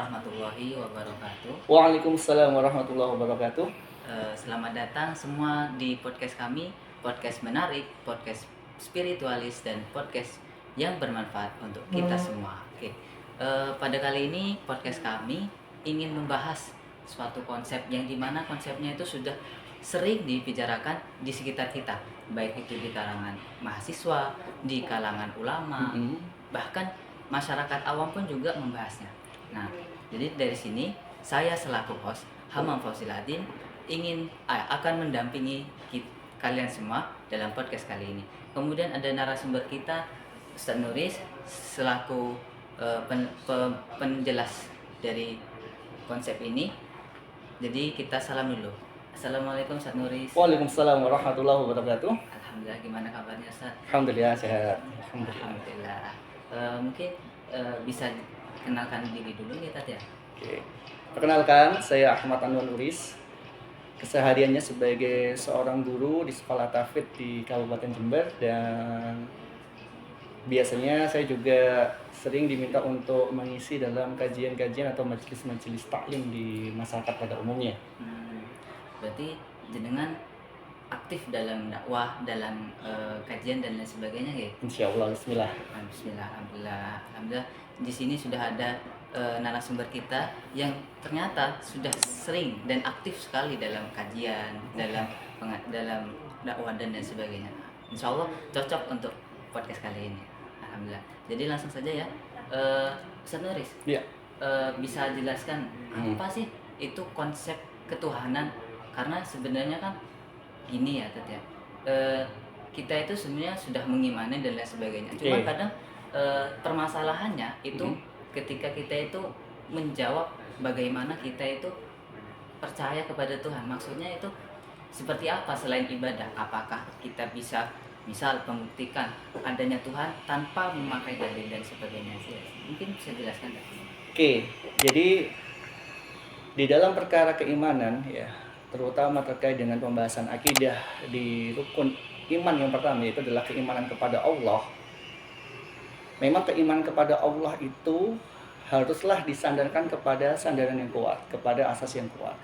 warahmatullahi wabarakatuh. Waalaikumsalam warahmatullahi wabarakatuh. Selamat datang semua di podcast kami, podcast menarik, podcast spiritualis dan podcast yang bermanfaat untuk kita semua. Oke, pada kali ini podcast kami ingin membahas suatu konsep yang dimana konsepnya itu sudah sering dibicarakan di sekitar kita, baik itu di kalangan mahasiswa, di kalangan ulama, bahkan masyarakat awam pun juga membahasnya. Nah, jadi dari sini saya selaku host Hamam Fauziladin akan mendampingi kalian semua dalam podcast kali ini. Kemudian ada narasumber kita Ustaz Nuris selaku penjelas dari konsep ini. Jadi kita salam dulu. Assalamualaikum Ustaz Nuris. Waalaikumsalam warahmatullahi wabarakatuh. Alhamdulillah, gimana kabarnya Ustaz? Alhamdulillah sehat. Alhamdulillah. Mungkin bisa kenalkan diri dulu ya Tat ya. Oke. Perkenalkan, saya Ahmad Anwar Nuris. Kesehariannya sebagai seorang guru di sekolah tahfidz di Kabupaten Jember, dan biasanya saya juga sering diminta untuk mengisi dalam kajian-kajian atau majelis-majelis taklim di masyarakat pada umumnya. Berarti jenengan aktif dalam dakwah, dalam kajian dan lain sebagainya ya? Insyaallah, bismillah. Bismillah, alhamdulillah. Di sini sudah ada narasumber kita yang ternyata sudah sering dan aktif sekali dalam kajian, dalam dakwah dan lain sebagainya. Insya Allah cocok untuk podcast kali ini. Alhamdulillah. Jadi langsung saja ya, Ustaz Nuris. Iya. Bisa jelaskan apa sih itu konsep ketuhanan? Karena sebenarnya kan gini ya, Tat ya. Kita itu sebenarnya sudah mengimani dan lain sebagainya. Cuma kadang permasalahannya itu ketika kita itu menjawab bagaimana kita itu percaya kepada Tuhan. Maksudnya itu seperti apa selain ibadah? Apakah kita bisa misal membuktikan adanya Tuhan tanpa memakai dalil dan sebagainya? Mungkin bisa jelaskan? Oke, jadi di dalam perkara keimanan ya, terutama terkait dengan pembahasan akidah di rukun iman yang pertama, itu adalah keimanan kepada Allah. Memang keimanan kepada Allah itu haruslah disandarkan kepada sandaran yang kuat, kepada asas yang kuat.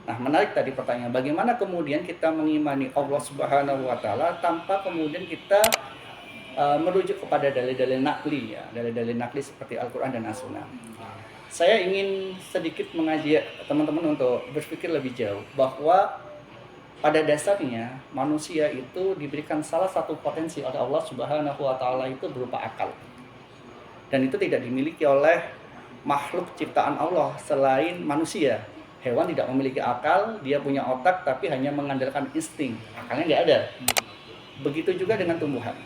Nah, menarik tadi pertanyaan, bagaimana kemudian kita mengimani Allah Subhanahu wa taala tanpa kemudian kita merujuk kepada dalil-dalil nakli ya, dalil-dalil nakli seperti Al-Qur'an dan As-Sunnah. Saya ingin sedikit mengajak teman-teman untuk berpikir lebih jauh bahwa pada dasarnya manusia itu diberikan salah satu potensi oleh Allah Subhanahu wa taala itu berupa akal. Dan itu tidak dimiliki oleh makhluk ciptaan Allah selain manusia. Hewan tidak memiliki akal, dia punya otak tapi hanya mengandalkan insting. Akalnya nggak ada. Begitu juga dengan tumbuhan.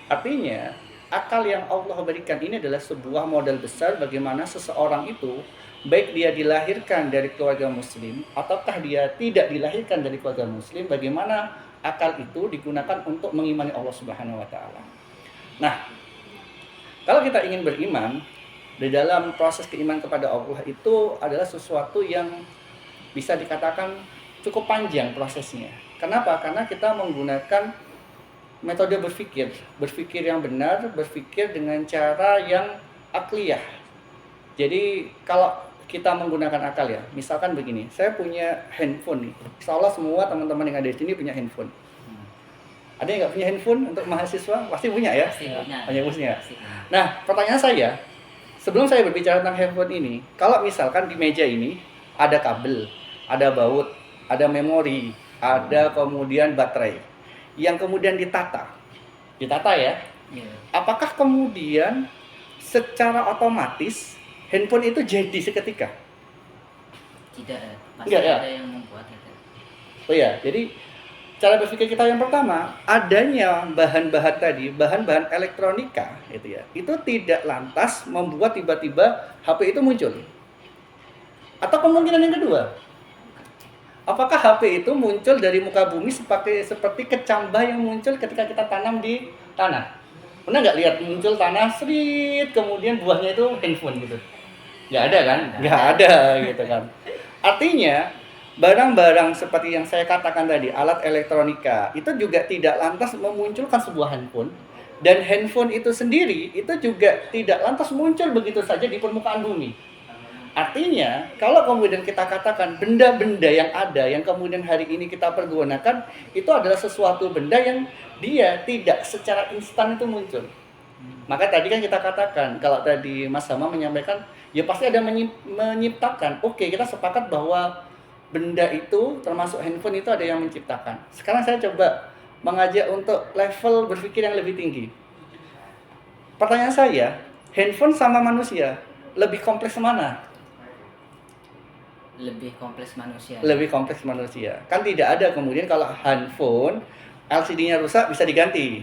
Artinya akal yang Allah berikan ini adalah sebuah modal besar bagaimana seseorang itu, baik dia dilahirkan dari keluarga muslim ataukah dia tidak dilahirkan dari keluarga muslim, bagaimana akal itu digunakan untuk mengimani Allah Subhanahu wa taala. Nah, kalau kita ingin beriman, di dalam proses keimanan kepada Allah itu adalah sesuatu yang bisa dikatakan cukup panjang prosesnya. Kenapa? Karena kita menggunakan metode berpikir yang benar, berpikir dengan cara yang akliyah. Jadi kalau kita menggunakan akal ya, misalkan begini, saya punya handphone nih. Insya Allah semua teman-teman yang ada di sini punya handphone. Ada yang nggak punya handphone untuk mahasiswa? Pasti punya ya? Pasti punya. Banyak punya. Nah, pertanyaan saya, sebelum saya berbicara tentang handphone ini, kalau misalkan di meja ini ada kabel, ada baut, ada memori, ada kemudian baterai, yang kemudian ditata ya, apakah kemudian secara otomatis handphone itu jadi seketika? Tidak, pasti Enggak, ya? ada yang membuat itu. Oh ya, jadi cara berpikir kita yang pertama, adanya bahan-bahan tadi, bahan-bahan elektronika itu ya, itu tidak lantas membuat tiba-tiba HP itu muncul. Atau kemungkinan yang kedua, apakah HP itu muncul dari muka bumi seperti kecambah yang muncul ketika kita tanam di tanah? Pernah nggak lihat muncul tanah, serit, kemudian buahnya itu handphone gitu? Nggak ada kan? Nggak ada gitu kan. Artinya, barang-barang seperti yang saya katakan tadi, alat elektronika, itu juga tidak lantas memunculkan sebuah handphone. Dan handphone itu sendiri, itu juga tidak lantas muncul begitu saja di permukaan bumi. Artinya, kalau kemudian kita katakan benda-benda yang ada, yang kemudian hari ini kita pergunakan, itu adalah sesuatu benda yang dia tidak secara instan itu muncul. Maka tadi kan kita katakan, kalau tadi Mas Hama menyampaikan, ya pasti ada menciptakan. Oke, kita sepakat bahwa benda itu, termasuk handphone itu ada yang menciptakan. Sekarang saya coba mengajak untuk level berpikir yang lebih tinggi. Pertanyaan saya, handphone sama manusia, lebih kompleks mana? Lebih kompleks manusia. Lebih kompleks manusia. Kan tidak ada kemudian kalau handphone LCD-nya rusak bisa diganti.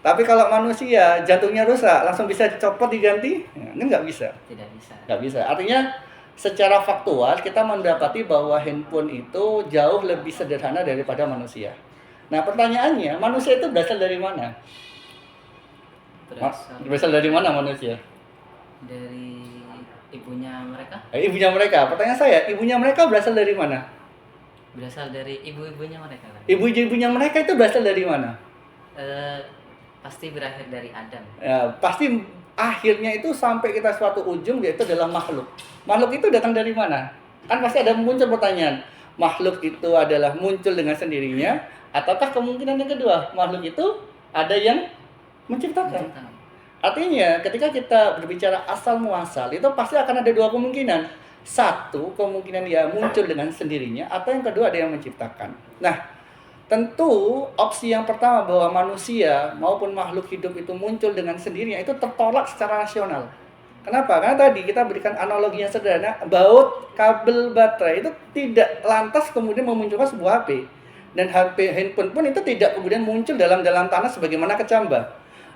Tapi kalau manusia jantungnya rusak langsung bisa dicopot diganti, ini nggak bisa. Tidak bisa. Nggak bisa. Artinya secara faktual kita mendapati bahwa handphone itu jauh lebih sederhana daripada manusia. Nah pertanyaannya, manusia itu berasal dari mana? Berasal dari mana manusia? Dari ibunya mereka. Ibunya mereka. Pertanyaan saya, ibunya mereka berasal dari mana? Berasal dari ibu-ibunya mereka. Ibu-ibunya mereka itu berasal dari mana? Pasti berakhir dari Adam. Ya, pasti akhirnya itu sampai kita suatu ujung, yaitu adalah makhluk. Makhluk itu datang dari mana? Kan pasti ada muncul pertanyaan. Makhluk itu adalah muncul dengan sendirinya, ataukah kemungkinan yang kedua, makhluk itu ada yang menciptakan? Artinya ketika kita berbicara asal muasal, itu pasti akan ada dua kemungkinan. Satu, kemungkinan dia muncul dengan sendirinya, atau yang kedua ada yang menciptakan. Nah, tentu opsi yang pertama bahwa manusia maupun makhluk hidup itu muncul dengan sendirinya itu tertolak secara rasional. Kenapa? Karena tadi kita berikan analogi yang sederhana, baut kabel baterai itu tidak lantas kemudian memunculkan sebuah HP. Dan HP handphone pun itu tidak kemudian muncul dalam tanah sebagaimana kecambah.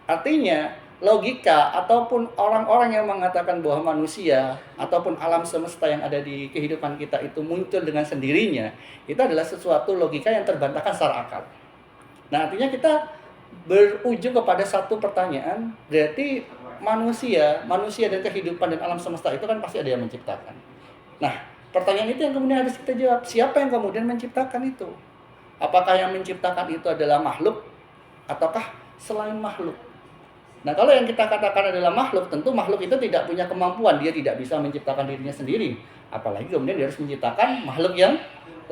Artinya logika ataupun orang-orang yang mengatakan bahwa manusia ataupun alam semesta yang ada di kehidupan kita itu muncul dengan sendirinya, itu adalah sesuatu logika yang terbantahkan secara akal. Nah, artinya kita berujung kepada satu pertanyaan, berarti manusia dan kehidupan dan alam semesta itu kan pasti ada yang menciptakan. Nah, pertanyaan itu yang kemudian harus kita jawab, siapa yang kemudian menciptakan itu? Apakah yang menciptakan itu adalah makhluk ataukah selain makhluk? Nah, kalau yang kita katakan adalah makhluk, tentu makhluk itu tidak punya kemampuan, dia tidak bisa menciptakan dirinya sendiri. Apalagi kemudian dia harus menciptakan makhluk yang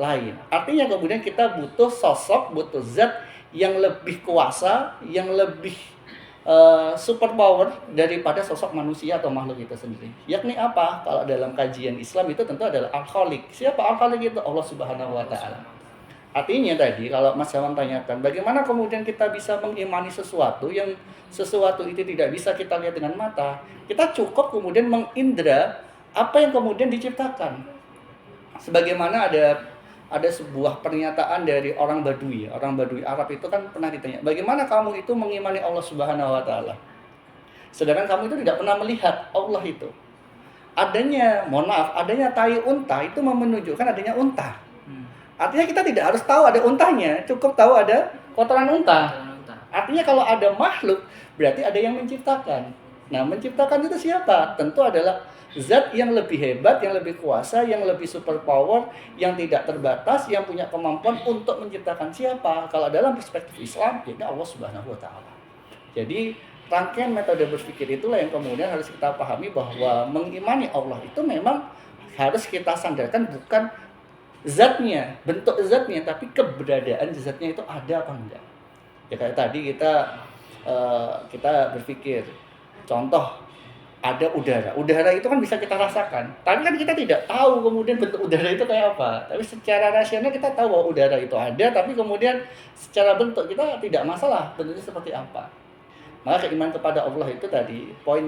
lain. Artinya kemudian kita butuh sosok, butuh zat yang lebih kuasa, yang lebih super power daripada sosok manusia atau makhluk itu sendiri. Yakni apa? Kalau dalam kajian Islam itu tentu adalah Al-Khaliq. Siapa Al-Khaliq itu? Allah Subhanahu wa Ta'ala. Artinya tadi kalau Mas Jawan tanyakan bagaimana kemudian kita bisa mengimani sesuatu yang sesuatu itu tidak bisa kita lihat dengan mata, kita cukup kemudian mengindra apa yang kemudian diciptakan. Sebagaimana ada sebuah pernyataan dari orang Badui Arab itu kan pernah ditanya, bagaimana kamu itu mengimani Allah Subhanahu wa Ta'ala sedangkan kamu itu tidak pernah melihat Allah itu. Adanya tai unta itu menunjukkan adanya unta. Artinya kita tidak harus tahu ada untanya, cukup tahu ada kotoran unta. Artinya kalau ada makhluk, berarti ada yang menciptakan. Nah, menciptakan itu siapa? Tentu adalah zat yang lebih hebat, yang lebih kuasa, yang lebih super power, yang tidak terbatas, yang punya kemampuan untuk menciptakan siapa? Kalau dalam perspektif Islam, ya Allah Subhanahu wa Ta'ala. Jadi, rangkaian metode berpikir itulah yang kemudian harus kita pahami bahwa mengimani Allah itu memang harus kita sandarkan bukan zatnya, bentuk zatnya, tapi keberadaan zatnya itu ada apa enggak. Ya kayak tadi kita berpikir, contoh ada udara itu kan bisa kita rasakan, tapi kan kita tidak tahu kemudian bentuk udara itu kayak apa. Tapi secara rasional kita tahu bahwa udara itu ada, tapi kemudian secara bentuk kita tidak masalah bentuknya seperti apa. Maka keimanan kepada Allah itu tadi poin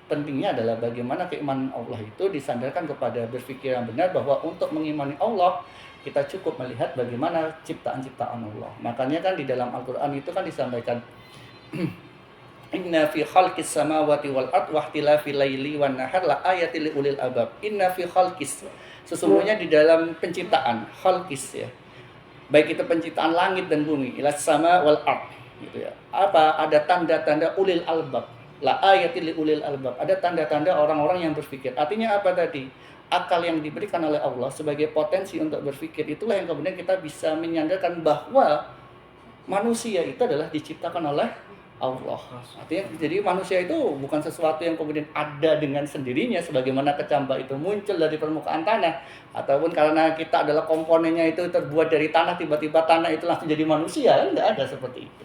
pentingnya adalah bagaimana keimanan Allah itu disandarkan kepada berpikir yang benar bahwa untuk mengimani Allah kita cukup melihat bagaimana ciptaan-ciptaan Allah. Makanya kan di dalam Al-Qur'an itu kan disampaikan Inna fi khalqis samawati wal ard wa ikhtilafil laili wan nahar la ayatil liulil albab. Inna fi khalqis, sesungguhnya di dalam penciptaan, khalqis ya. Baik itu penciptaan langit dan bumi, ilas sama wal ard gitu ya. Apa? Ada tanda-tanda ulil albab. La ayatil liulil albab. Ada tanda-tanda orang-orang yang berpikir. Artinya apa tadi? Akal yang diberikan oleh Allah sebagai potensi untuk berpikir, itulah yang kemudian kita bisa menyandarkan bahwa manusia itu adalah diciptakan oleh Allah. Artinya jadi manusia itu bukan sesuatu yang kemudian ada dengan sendirinya sebagaimana kecambah itu muncul dari permukaan tanah, ataupun karena kita adalah komponennya itu terbuat dari tanah, tiba-tiba tanah itu langsung jadi manusia, kan nggak ada seperti itu.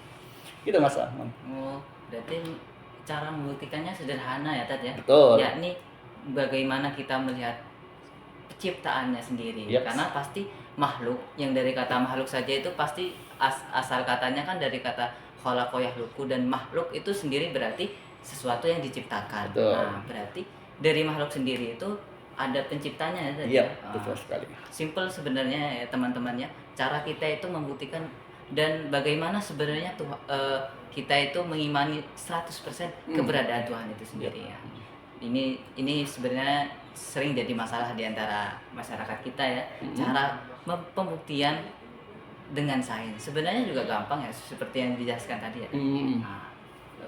Gitu Mas Ahmad. Oh, berarti cara membuktikannya sederhana ya Tat ya. Betul. Yakni bagaimana kita melihat penciptaannya sendiri. Yaps. Karena pasti makhluk, yang dari kata makhluk saja itu pasti asal katanya kan dari kata khalaqa yakhluqu, dan makhluk itu sendiri berarti sesuatu yang diciptakan. Betul. Nah, berarti dari makhluk sendiri itu ada penciptanya ya Tat Iya, ya. betul sekali. Simple sebenarnya ya teman-temannya, cara kita itu membuktikan dan bagaimana sebenarnya kita itu mengimani 100% keberadaan Tuhan itu sendiri ya. Ini sebenarnya sering jadi masalah di antara masyarakat kita ya. Cara pembuktian dengan sains sebenarnya juga gampang ya, seperti yang dijelaskan tadi ya. Nah,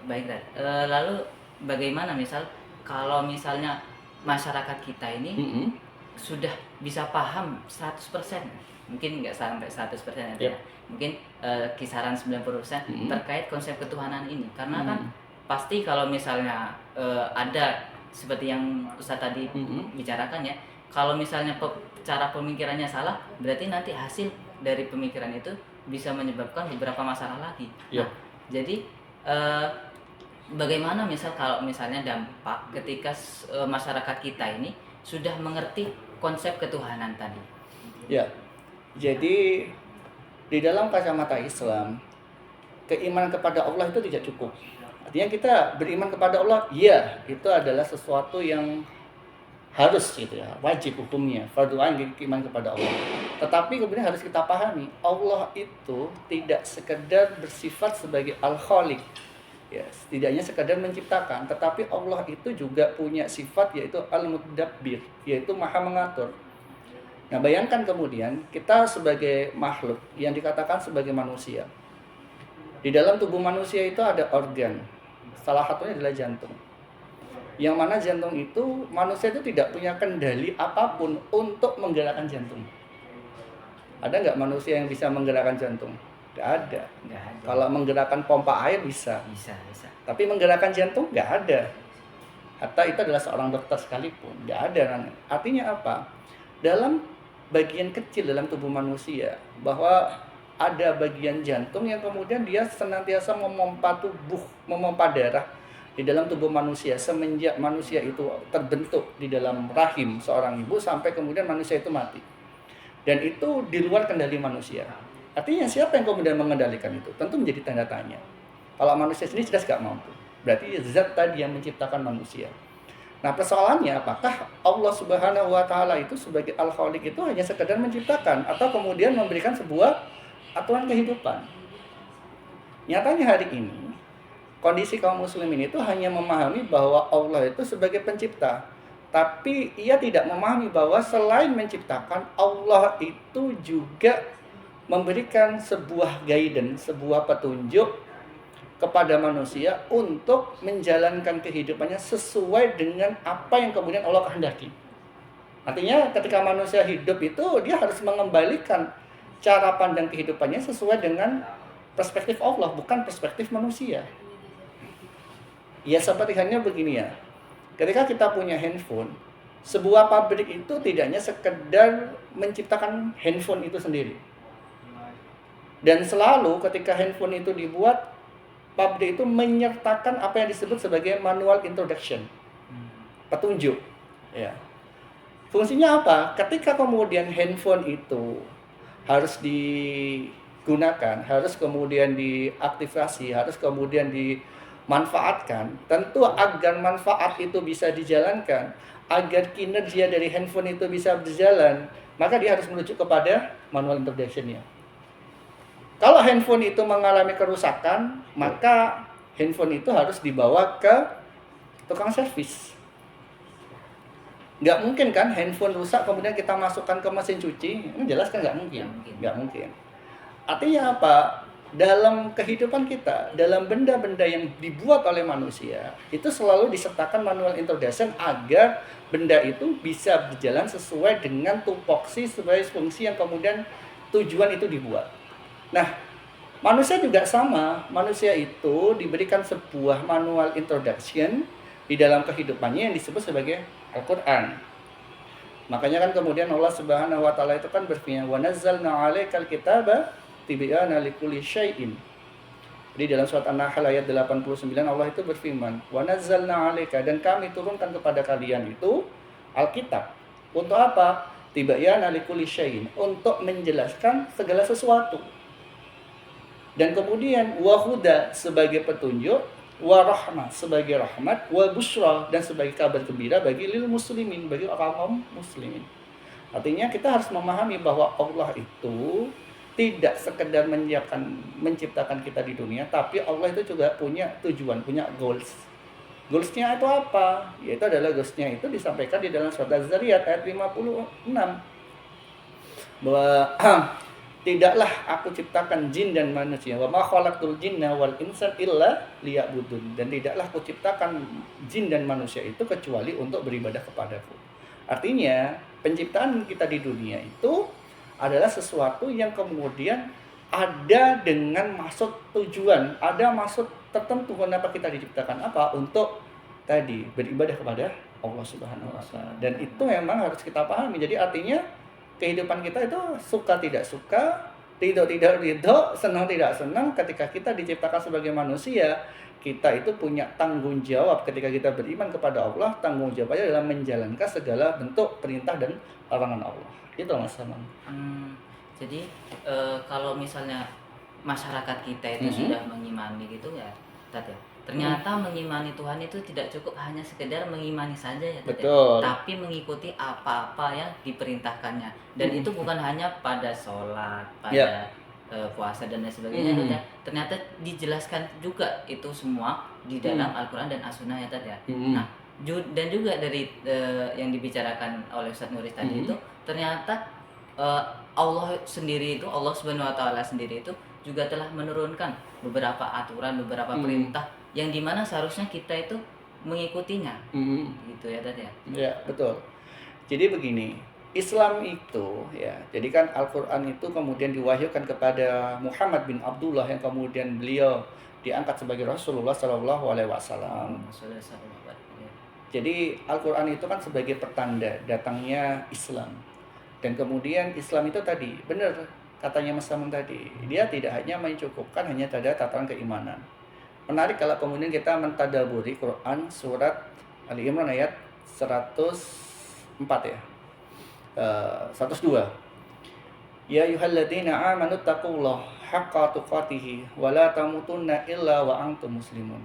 baik Dad. Lalu bagaimana misal kalau misalnya masyarakat kita ini sudah bisa paham 100%, mungkin nggak sampai 100% ya, mungkin kisaran 90% terkait konsep ketuhanan ini, karena kan pasti kalau misalnya ada seperti yang Ustadz tadi bicarakan ya, kalau misalnya cara pemikirannya salah, berarti nanti hasil dari pemikiran itu bisa menyebabkan beberapa masalah lagi. Nah, jadi bagaimana misal kalau misalnya dampak ketika masyarakat kita ini sudah mengerti konsep ketuhanan tadi? Ya, jadi di dalam kacamata Islam, keimanan kepada Allah itu tidak cukup. Artinya kita beriman kepada Allah, ya itu adalah sesuatu yang harus gitu ya, wajib hukumnya, fardu ain iman kepada Allah. Tetapi kemudian harus kita pahami, Allah itu tidak sekedar bersifat sebagai al-khaliq, ya, setidaknya sekedar menciptakan, tetapi Allah itu juga punya sifat yaitu al-mudabbir, yaitu maha mengatur. Nah, bayangkan kemudian kita sebagai makhluk yang dikatakan sebagai manusia. Di dalam tubuh manusia itu ada organ. Salah satunya adalah jantung. Yang mana jantung itu, manusia itu tidak punya kendali apapun untuk menggerakkan jantung. Ada nggak manusia yang bisa menggerakkan jantung? Nggak ada. Kalau menggerakkan pompa air bisa. Bisa. Tapi menggerakkan jantung nggak ada. Hatta itu adalah seorang dokter sekalipun, nggak ada. Artinya apa? Dalam bagian kecil dalam tubuh manusia, bahwa ada bagian jantung yang kemudian dia senantiasa memompa darah di dalam tubuh manusia semenjak manusia itu terbentuk di dalam rahim seorang ibu sampai kemudian manusia itu mati. Dan itu di luar kendali manusia. Artinya siapa yang kemudian mengendalikan itu? Tentu menjadi tanda tanya. Kalau manusia sendiri jelas gak mampu. Berarti zat tadi yang menciptakan manusia. Nah, persoalannya apakah Allah Subhanahu wa taala itu sebagai Al-Khaliq itu hanya sekedar menciptakan atau kemudian memberikan sebuah aturan kehidupan? Nyatanya hari ini kondisi kaum muslimin itu hanya memahami bahwa Allah itu sebagai pencipta, tapi ia tidak memahami bahwa selain menciptakan, Allah itu juga memberikan sebuah guidance, sebuah petunjuk kepada manusia untuk menjalankan kehidupannya sesuai dengan apa yang kemudian Allah kehendaki. Artinya ketika manusia hidup itu dia harus mengembalikan cara pandang kehidupannya sesuai dengan perspektif Allah, bukan perspektif manusia. Ya seperti halnya begini ya. Ketika kita punya handphone, sebuah pabrik itu tidak hanya sekedar menciptakan handphone itu sendiri. Dan selalu ketika handphone itu dibuat, pabrik itu menyertakan apa yang disebut sebagai manual introduction, petunjuk. Ya. Fungsinya apa? Ketika kemudian handphone itu harus digunakan, harus kemudian diaktifasi, harus kemudian dimanfaatkan, tentu agar manfaat itu bisa dijalankan, agar kinerja dari handphone itu bisa berjalan, maka dia harus merujuk kepada manual introduction-nya. Kalau handphone itu mengalami kerusakan, maka handphone itu harus dibawa ke tukang servis. Nggak mungkin kan handphone rusak kemudian kita masukkan ke mesin cuci? Ini jelas kan nggak mungkin. Nggak mungkin. Artinya apa? Dalam kehidupan kita, dalam benda-benda yang dibuat oleh manusia, itu selalu disertakan manual introduction agar benda itu bisa berjalan sesuai dengan tupoksi sebagai fungsi yang kemudian tujuan itu dibuat. Nah, Manusia juga sama. Manusia itu diberikan sebuah manual introduction di dalam kehidupannya yang disebut sebagai Al-Qur'an. Makanya kan kemudian Allah Subhanahu wa taala itu kan berfirman, "Wa nazzalna 'alaikal kitaba tibyana likulli syai'in." Jadi dalam surat An-Nahl ayat 89 Allah itu berfirman, "Wa nazzalna 'alaika," dan kami turunkan kepada kalian itu Alkitab. Untuk apa? Tibyana likulli syai'in, untuk menjelaskan segala sesuatu. Dan kemudian wa huda sebagai petunjuk, wa rahmah sebagai rahmat, wa busra dan sebagai kabar gembira bagi lil muslimin, bagi kaum muslimin. Artinya kita harus memahami bahwa Allah itu tidak sekedar menciptakan kita di dunia, tapi Allah itu juga punya tujuan, punya goals. Goalsnya itu apa? Yaitu adalah goalsnya itu disampaikan di dalam surat Az-Zariyat ayat 56. Bahwa tidaklah aku ciptakan jin dan manusia, wa ma khalaqtul jinna wal insa illa liya'budun, dan tidaklah aku ciptakan jin dan manusia itu kecuali untuk beribadah kepadaku. Artinya penciptaan kita di dunia itu adalah sesuatu yang kemudian ada dengan maksud tujuan, ada maksud tertentu kenapa kita diciptakan, apa? Untuk tadi beribadah kepada Allah Subhanahu wa taala. Dan itu memang harus kita pahami. Jadi artinya kehidupan kita itu suka tidak suka, ridho tidak ridho, senang tidak senang, ketika kita diciptakan sebagai manusia, kita itu punya tanggung jawab ketika kita beriman kepada Allah. Tanggung jawabnya adalah menjalankan segala bentuk perintah dan larangan Allah. Itu Mas Saman. Jadi kalau misalnya masyarakat kita itu sudah mengimani gitu ya, Tat ya. Ternyata mengimani Tuhan itu tidak cukup hanya sekedar mengimani saja ya, Tat, Betul. tapi mengikuti apa-apa yang diperintahkannya. Dan itu bukan hanya pada sholat, pada puasa dan lain sebagainya, Tat ya. Ternyata dijelaskan juga itu semua di dalam Al-Quran dan As-Sunnah ya, Tat ya. Nah, dan juga dari yang dibicarakan oleh Ustaz Nuris tadi itu, ternyata Allah sendiri itu, Allah Subhanahu wa taala sendiri itu juga telah menurunkan beberapa aturan, beberapa perintah yang dimana seharusnya kita itu mengikutinya. Gitu ya, Tat ya. Ya, betul. Jadi begini, Islam itu ya, jadi kan Al-Qur'an itu kemudian diwahyukan kepada Muhammad bin Abdullah yang kemudian beliau diangkat sebagai Rasulullah Shallallahu alaihi wasallam. Jadi Al-Qur'an itu kan sebagai pertanda datangnya Islam. Dan kemudian Islam itu tadi, benar katanya Mas Samun tadi, dia tidak hanya mencukupkan hanya pada tataran keimanan. Menarik kalau kemudian kita mentadaburi Quran surat Ali Imran ayat 104 ya. 102. Ya ayyuhalladzina amanu taqullaha haqqa tuqatih wa la tamutunna illa wa antum muslimun.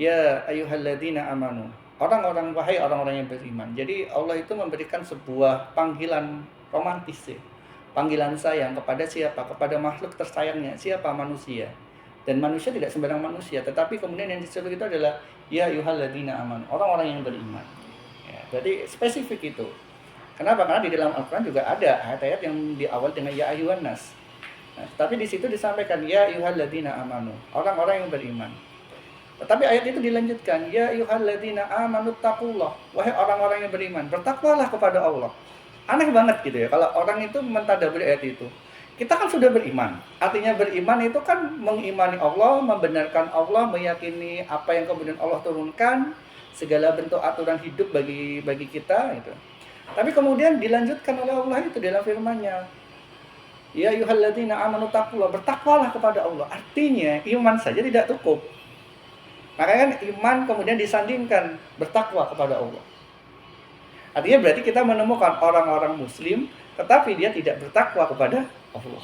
Ya ayyuhalladzina amanu. Wahai orang-orang yang beriman. Jadi Allah itu memberikan sebuah panggilan romantis ya. Panggilan sayang kepada siapa? Kepada makhluk tersayangnya. Siapa? Manusia. Dan manusia tidak sembarang manusia, tetapi kemudian yang disebut itu adalah ya ayyuhalladzina amanu, orang-orang yang beriman. Ya, berarti spesifik itu. Kenapa? Karena di dalam Al-Qur'an juga ada ayat-ayat yang diawal dengan ya ayyuhan nas. Nah, tapi di situ disampaikan ya ayyuhalladzina amanu, orang-orang yang beriman. Tetapi ayat itu dilanjutkan ya ayyuhalladzina amanu taqullah, wahai orang-orang yang beriman, bertakwalah kepada Allah. Aneh banget gitu ya kalau orang itu mentadabburi ayat itu. Kita kan sudah beriman. Artinya beriman itu kan mengimani Allah, membenarkan Allah, meyakini apa yang kemudian Allah turunkan, segala bentuk aturan hidup bagi kita gitu. Tapi kemudian dilanjutkan oleh Allah itu dalam firman-Nya. Ya ayyuhalladzina amanu taqullah, bertakwalah kepada Allah. Artinya iman saja tidak cukup. Makanya kan iman kemudian disandingkan bertakwa kepada Allah. Artinya berarti kita menemukan orang-orang muslim tetapi dia tidak bertakwa kepada Allah.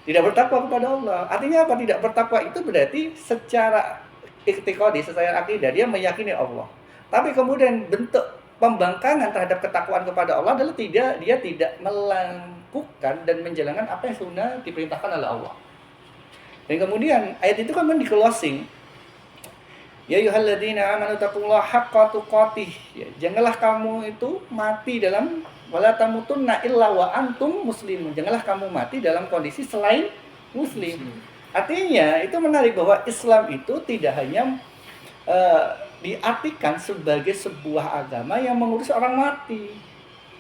Tidak bertakwa kepada Allah. Artinya apa? Tidak bertakwa itu berarti secara i'tiqadi, secara akidah dia meyakini Allah. Tapi kemudian bentuk pembangkangan terhadap ketakwaan kepada Allah adalah dia tidak melakukan dan menjalankan apa yang sudah diperintahkan oleh Allah. Dan kemudian ayat itu kan di closing. Ya ayyuhalladzina amanu taqullaha haqqa tuqatih. Ya, janganlah kamu itu mati dalam wala tamutunna illa wa antum muslimun. Janganlah kamu mati dalam kondisi selain muslim. Artinya itu menarik bahwa Islam itu tidak hanya diartikan sebagai sebuah agama yang mengurus orang mati.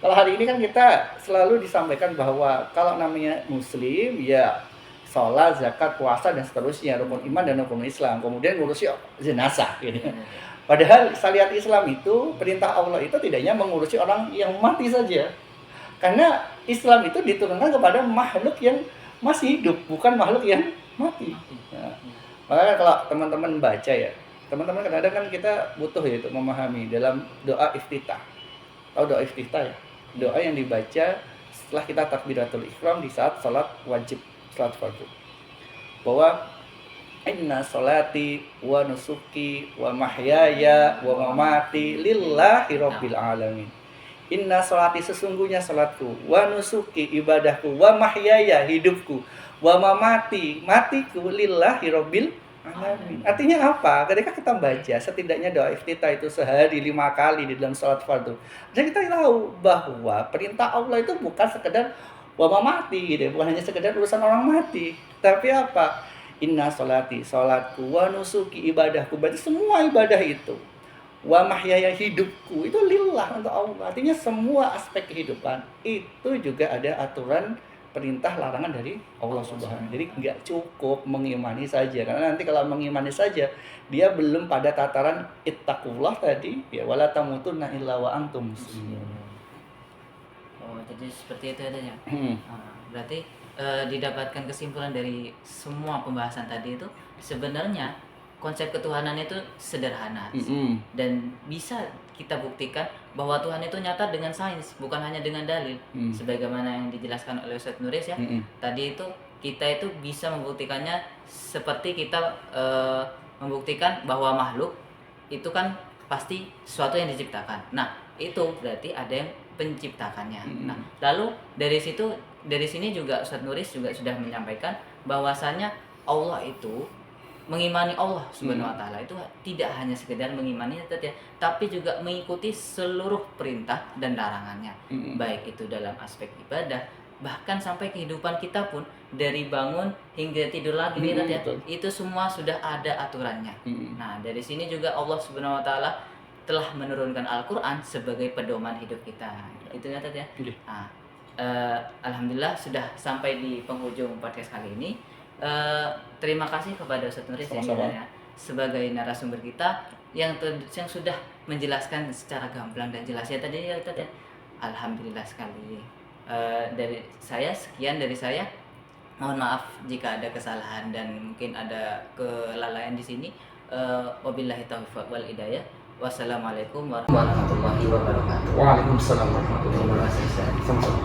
Kalau hari ini kan kita selalu disampaikan bahwa kalau namanya muslim ya sholat, zakat, puasa dan seterusnya, rukun iman dan rukun Islam. Kemudian ngurusi jenazah gitu. Padahal syariat Islam itu, perintah Allah itu tidaknya mengurusi orang yang mati saja. Karena Islam itu diturunkan kepada makhluk yang masih hidup, bukan makhluk yang mati. Nah, makanya kalau teman-teman baca ya, teman-teman kadang-kadang kan kita butuh ya untuk memahami dalam doa iftitah. Tahu doa iftitah ya? Doa yang dibaca setelah kita takbiratul ihram di saat salat wajib, salat fardu. Bahwa inna sholati wa nusuki wa mahyaya wa mamati lillahi rabbil alamin. Inna sholati sesungguhnya salatku, wa nusuki ibadahku, wa mahyaya hidupku, wa mamati matiku lillahi rabbil alamin. Artinya apa? Ketika kita baca setidaknya doa iftitah itu sehari 5 kali di dalam salat fardu, dan kita tahu bahwa perintah Allah itu bukan sekedar wa mamati gitu, bukan hanya sekedar urusan orang mati, tapi apa? Inna sholati, sholatku, wa nusuki ibadahku, berarti semua ibadah itu, wa mahyaya hidupku itu lillah untuk Allah. Artinya semua aspek kehidupan itu juga ada aturan perintah larangan dari Allah Subhanahu. Jadi nggak cukup mengimani saja, karena nanti kalau mengimani saja dia belum pada tataran ittaqullah tadi ya, wala tamutunna illa wa antum muslimun. Oh, jadi seperti itu adanya. Berarti didapatkan kesimpulan dari semua pembahasan tadi itu sebenarnya konsep ketuhanan itu sederhana dan bisa kita buktikan bahwa Tuhan itu nyata dengan sains, bukan hanya dengan dalil. Sebagaimana yang dijelaskan oleh Ustaz Nuris ya, tadi itu kita itu bisa membuktikannya seperti kita membuktikan bahwa makhluk itu kan pasti sesuatu yang diciptakan. Nah, itu berarti ada yang penciptakannya. Nah, lalu dari sini juga Ustaz Nuris juga sudah menyampaikan bahwasannya Allah itu mengimani Allah Subhanahu wa taala itu tidak hanya sekedar mengimani saja, tapi juga mengikuti seluruh perintah dan larangannya. Baik itu dalam aspek ibadah, bahkan sampai kehidupan kita pun dari bangun hingga tidur lagi itu semua sudah ada aturannya. Nah, dari sini juga Allah Subhanahu wa taala telah menurunkan Al-Qur'an sebagai pedoman hidup kita. Itu ya Tat ya. Nah, alhamdulillah sudah sampai di penghujung podcast kali ini. Terima kasih kepada Ustaz Nuris ya, sebagai narasumber kita yang sudah menjelaskan secara gamblang dan jelas ya tadi ya Tat ya. Alhamdulillah sekali. Dari saya sekian dari saya. Mohon maaf jika ada kesalahan dan mungkin ada kelalaian di sini. Wabillahi taufiq wal hidayah. Wassalamualaikum warahmatullahi wabarakatuh. Waalaikumsalam warahmatullahi wabarakatuh.